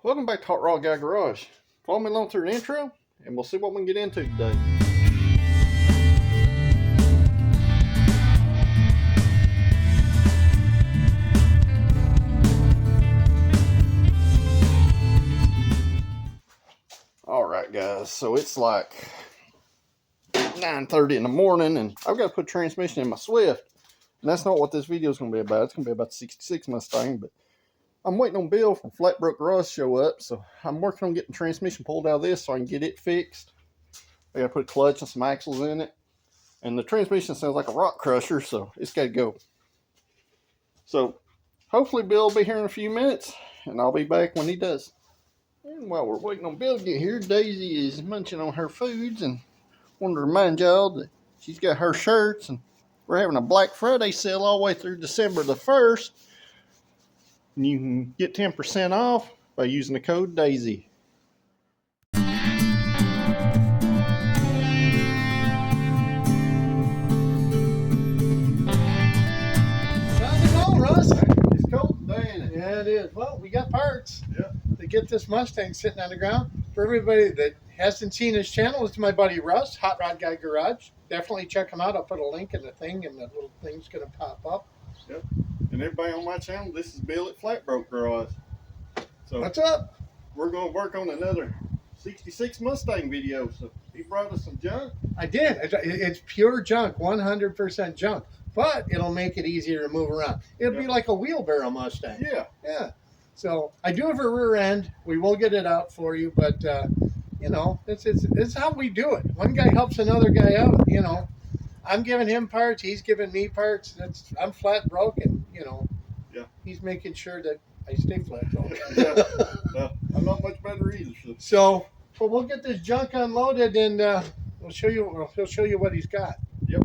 Welcome back to Hot Rod Guy Garage. Follow me along through the intro and we'll see what we can get into today. Alright guys, so it's like 9:30 in the morning and I've got to put transmission in my Swift. And that's not what this video is going to be about. It's going to be about the 66 Mustang, but I'm waiting on Bill from Flatbrook Garage to show up, so I'm working on getting the transmission pulled out of this so I can get it fixed. I gotta put a clutch and some axles in it. And the transmission sounds like a rock crusher, so it's gotta go. So hopefully Bill will be here in a few minutes, and I'll be back when he does. And while we're waiting on Bill to get here, Daisy is munching on her foods, and wanted to remind y'all that she's got her shirts, and we're having a Black Friday sale all the way through December the 1st. And you can get 10% off by using the code DAISY. Russ. It's cold today, ain't it? Yeah, it is. Well, we got parts Yeah. to get this Mustang sitting on the ground. For everybody that hasn't seen his channel, it's my buddy Russ, Hot Rod Guy Garage. Definitely check him out. I'll put a link in the thing, and the little thing's going to pop up. Yep. And everybody on my channel, this is Bill at Flatbrook Garage. So what's up? We're going to work on another 66 Mustang video. So he brought us some junk. I did. It's pure junk, 100% junk. But it'll make it easier to move around. It'll be like a wheelbarrow Mustang. Yeah. Yeah. So I do have a rear end. We will get it out for you, but you know, it's how we do it. One guy helps another guy out. You know, I'm giving him parts. He's giving me parts. I'm flat broke, and you know, yeah, he's making sure that I stay flat broke. Yeah. No, I'm not much better either. So, but we'll get this junk unloaded, and we'll show you. He'll show you what he's got. Yep.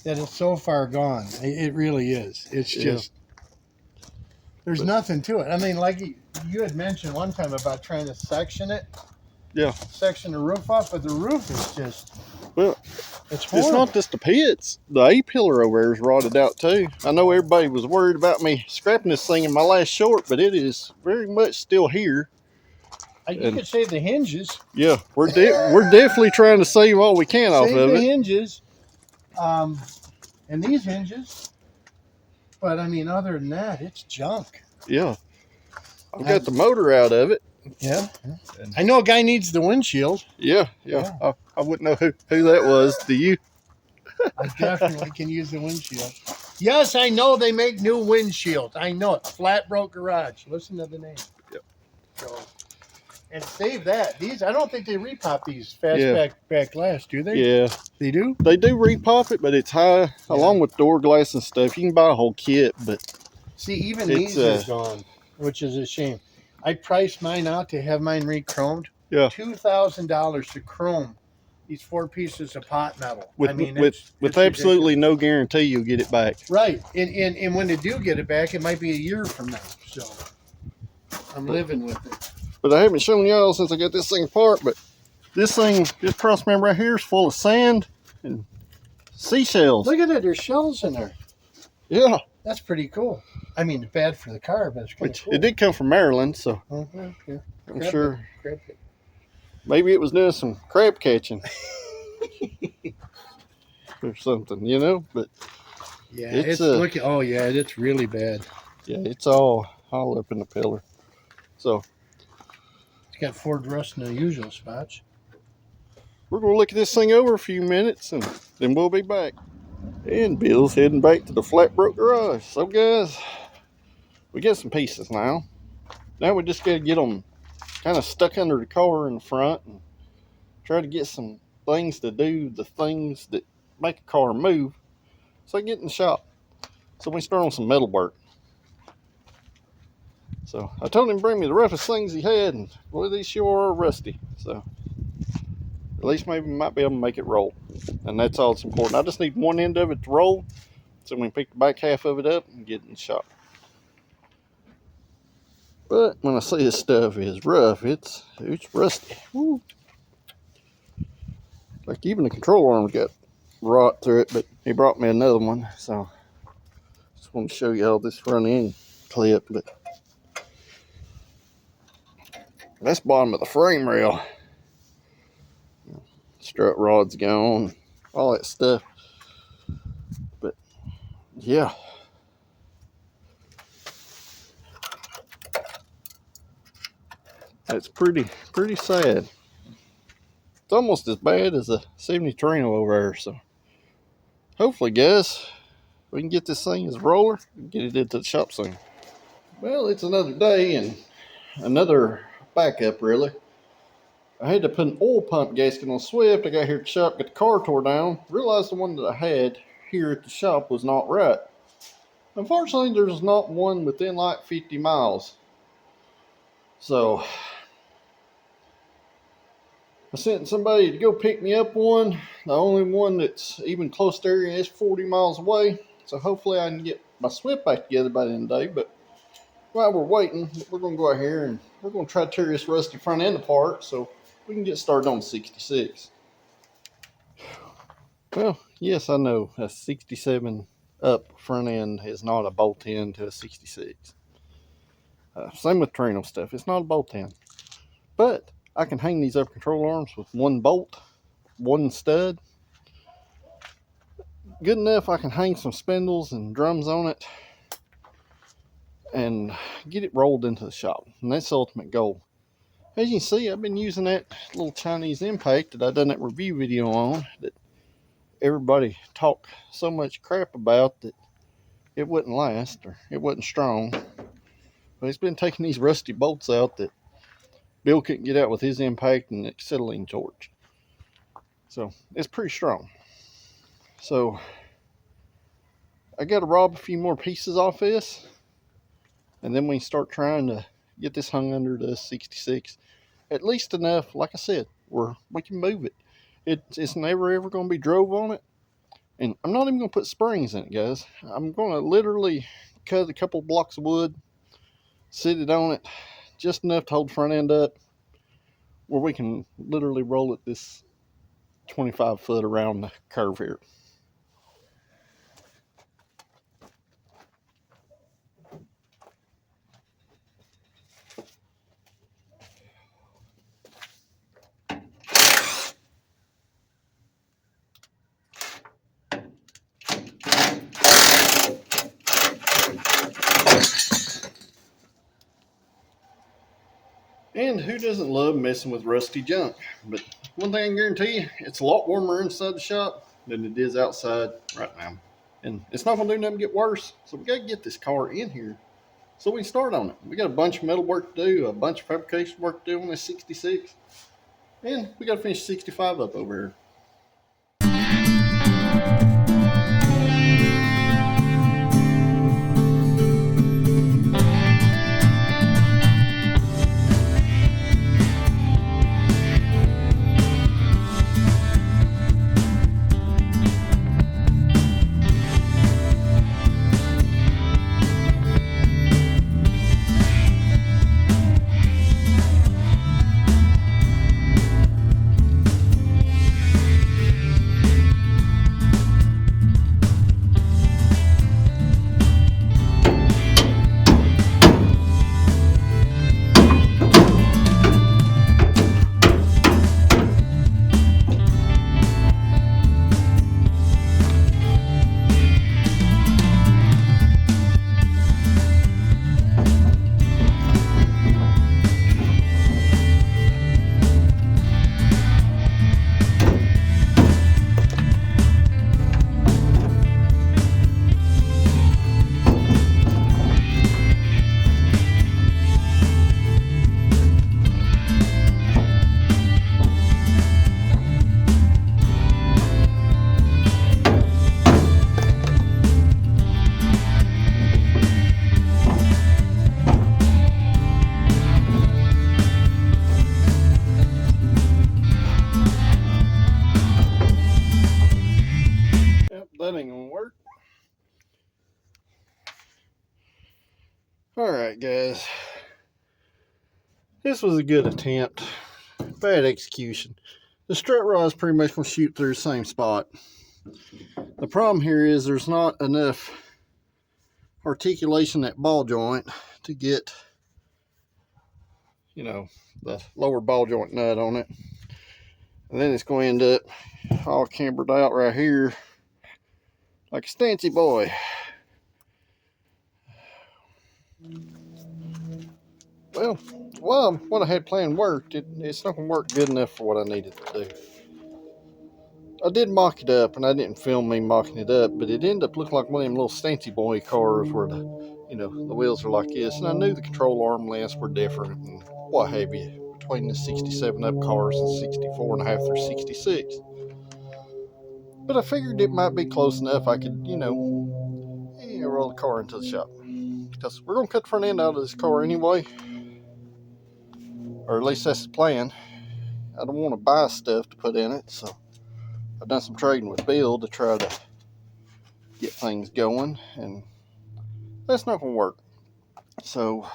That is so far gone. It really is. It's just, there's nothing to it. I mean, like you had mentioned one time about trying to section it. Yeah. Section the roof off, but the roof is just, well, it's horrible. It's not just the pits. The A-pillar over there is rotted out too. I know everybody was worried about me scrapping this thing in my last short, but it is very much still here. You could save the hinges. Yeah, we're definitely trying to save all we can off of it. Save the hinges. And these hinges, but I mean, other than that, it's junk. Yeah, I've got the motor out of it. Yeah, I know a guy needs the windshield. Yeah. I wouldn't know who that was. Do you? I definitely can use the windshield. Yes, I know they make new windshields. I know it. Flatbrook Garage. Listen to the name. Yep. So, and save that. These, I don't think they repop these fastback back glass, do they? Yeah. They do? They do repop it, but it's high, along with door glass and stuff. You can buy a whole kit, but... See, even these are gone, which is a shame. I priced mine out to have mine re-chromed. Yeah. $2,000 to chrome these 4 pieces of pot metal. With, I mean, with absolutely no guarantee you'll get it back. Right. And when they do get it back, it might be a year from now. So, I'm living with it. But I haven't shown y'all since I got this thing apart, but this cross member right here is full of sand and seashells. Look at it, there's shells in there. Yeah. That's pretty cool. I mean, it's bad for the car, but it's kind of cool. It did come from Maryland, so yeah. I'm sure Grab it. Maybe it was doing some crab catching or something, you know. But yeah, it's looking. Oh yeah, it's really bad. Yeah, it's all up in the pillar. So. Got Ford rust in the usual spots. We're going to look at this thing over a few minutes and then we'll be back. And Bill's heading back to the Flatbrook Garage. So guys, we get some pieces now. Now we just got to get them kind of stuck under the car in the front and try to get some things to do the things that make a car move. So I get in the shop. So we start on some metal work. So I told him to bring me the roughest things he had, and boy, these sure are rusty. So at least maybe we might be able to make it roll. And that's all that's important. I just need one end of it to roll, so we can pick the back half of it up and get it in the shop. But when I say this stuff is rough, it's rusty. Woo. Like even the control arms got rot through it, but he brought me another one, so just want to show you all this front end clip. But that's bottom of the frame rail. Strut rod's gone, all that stuff. But yeah, it's pretty sad. It's almost as bad as a 70 Torino over there. So hopefully, guys, we can get this thing as a roller and get it into the shop soon. Well, it's another day and another backup, really. I had to put an oil pump gasket on Swift. I got here at the shop, got the car tore down. Realized the one that I had here at the shop was not right. Unfortunately, there's not one within like 50 miles. So I sent somebody to go pick me up one. The only one that's even close to area is 40 miles away. So hopefully I can get my Swift back together by the end of the day. But while we're waiting, we're going to go out here and we're going to try to tear this rusty front end apart so we can get started on 66. Well, yes, I know a 67 up front end is not a bolt end to a 66. Same with Torino stuff. It's not a bolt end. But I can hang these up control arms with one bolt, one stud. Good enough I can hang some spindles and drums on it and get it rolled into the shop. And that's the ultimate goal. As you can see, I've been using that little Chinese impact that I done that review video on that everybody talked so much crap about that it wouldn't last or it wasn't strong. But it's been taking these rusty bolts out that Bill couldn't get out with his impact and acetylene torch. So it's pretty strong. So I got to rob a few more pieces off this, and then we can start trying to get this hung under the 66. At least enough, like I said, where we can move it. It's never ever going to be drove on it. And I'm not even going to put springs in it, guys. I'm going to literally cut a couple blocks of wood, sit it on it, just enough to hold the front end up, where we can literally roll it this 25 foot around the curve here. And who doesn't love messing with rusty junk? But one thing I can guarantee you, it's a lot warmer inside the shop than it is outside right now. And it's not going to do nothing to get worse. So we got to get this car in here so we can start on it. We got a bunch of metal work to do, a bunch of fabrication work to do on this 66. And we got to finish 65 up over here. guys. This was a good attempt. Bad execution. The strut rod is pretty much going to shoot through the same spot. The problem here is there's not enough articulation in that ball joint to get, you know, the lower ball joint nut on it. And then it's going to end up all cambered out right here like a stancy boy. Well, what I had planned worked. It's not going to work good enough for what I needed to do. I did mock it up, and I didn't film me mocking it up, but it ended up looking like one of them little stancy boy cars where the wheels are like this. And I knew the control arm lengths were different and what have you between the 67 up cars and 64 and a half through 66. But I figured it might be close enough I could, roll the car into the shop. Because we're going to cut the front end out of this car anyway. Or at least that's the plan. I don't want to buy stuff to put in it, so I've done some trading with Bill to try to get things going, and that's not going to work. So,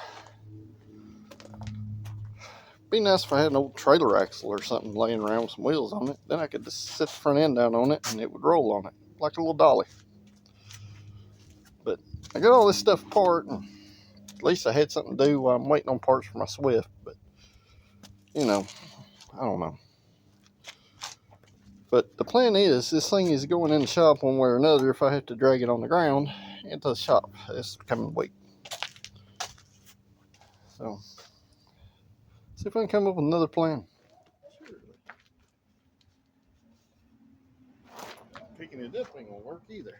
it'd be nice if I had an old trailer axle or something laying around with some wheels on it. Then I could just set the front end down on it and it would roll on it like a little dolly. But I got all this stuff apart, and at least I had something to do while I'm waiting on parts for my Swift. But, I don't know. But the plan is, this thing is going in the shop one way or another if I have to drag it on the ground into the shop this coming week. So, see if I can come up with another plan. Picking it up ain't gonna work either.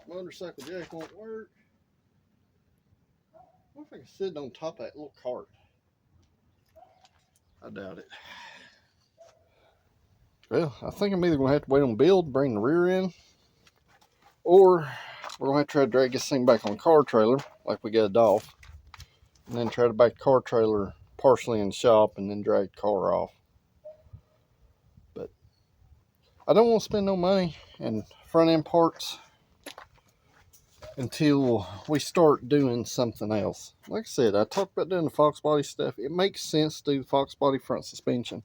Motorcycle jack won't work. What if I can sit on top of that little cart? I doubt it. Well, I think I'm either gonna have to wait on Bill to bring the rear in, or we're gonna have to try to drag this thing back on the car trailer like we got it off, and then try to back the car trailer partially in the shop and then drag the car off. But I don't want to spend no money in front end parts until we start doing something else. Like I said, I talked about doing the Fox body stuff. It makes sense to do the Fox body front suspension,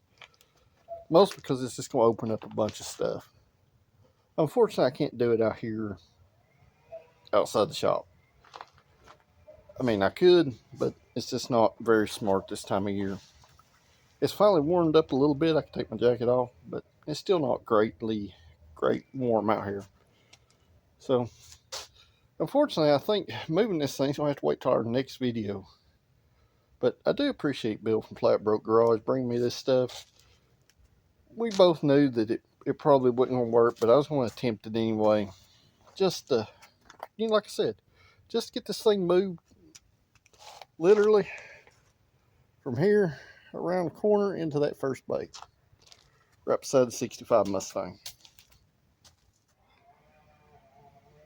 mostly because it's just going to open up a bunch of stuff. Unfortunately, I can't do it out here outside the shop. I mean, I could, but it's just not very smart this time of year. It's finally warmed up a little bit. I can take my jacket off, but it's still not great warm out here. So, unfortunately, I think moving this thing's going to have to wait till our next video. But I do appreciate Bill from Flat Broke Garage bringing me this stuff. We both knew that it probably wasn't going to work, but I was going to attempt it anyway. Just to, like I said, just to get this thing moved literally from here around the corner into that first bay, right beside the 65 Mustang.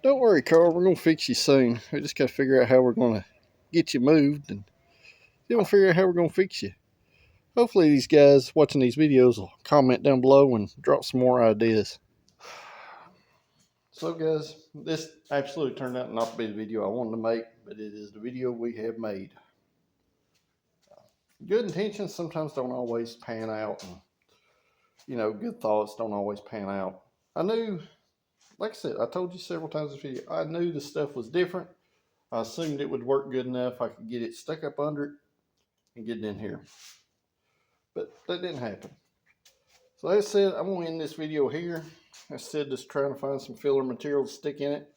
Don't worry, Carl, we're going to fix you soon. We just got to figure out how we're going to get you moved, and then we'll figure out how we're going to fix you. Hopefully these guys watching these videos will comment down below and drop some more ideas. So guys, this absolutely turned out not to be the video I wanted to make, but it is the video we have made. Good intentions sometimes don't always pan out, and good thoughts don't always pan out. I knew, like I said, I told you several times in this video, I knew the stuff was different. I assumed it would work good enough. I could get it stuck up under it and get it in here. But that didn't happen. So as I said, I'm going to end this video here. I said just trying to find some filler material to stick in it,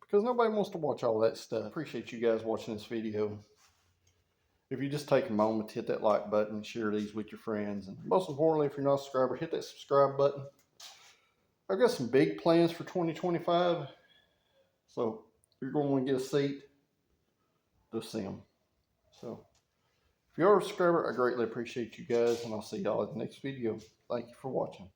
because nobody wants to watch all that stuff. Appreciate you guys watching this video. If you just take a moment to hit that like button, share these with your friends, and most importantly, if you're not a subscriber, hit that subscribe button. I've got some big plans for 2025, so if you're going to want to get a seat, go see them. So if you are a subscriber, I greatly appreciate you guys, and I'll see y'all in the next video. Thank you for watching.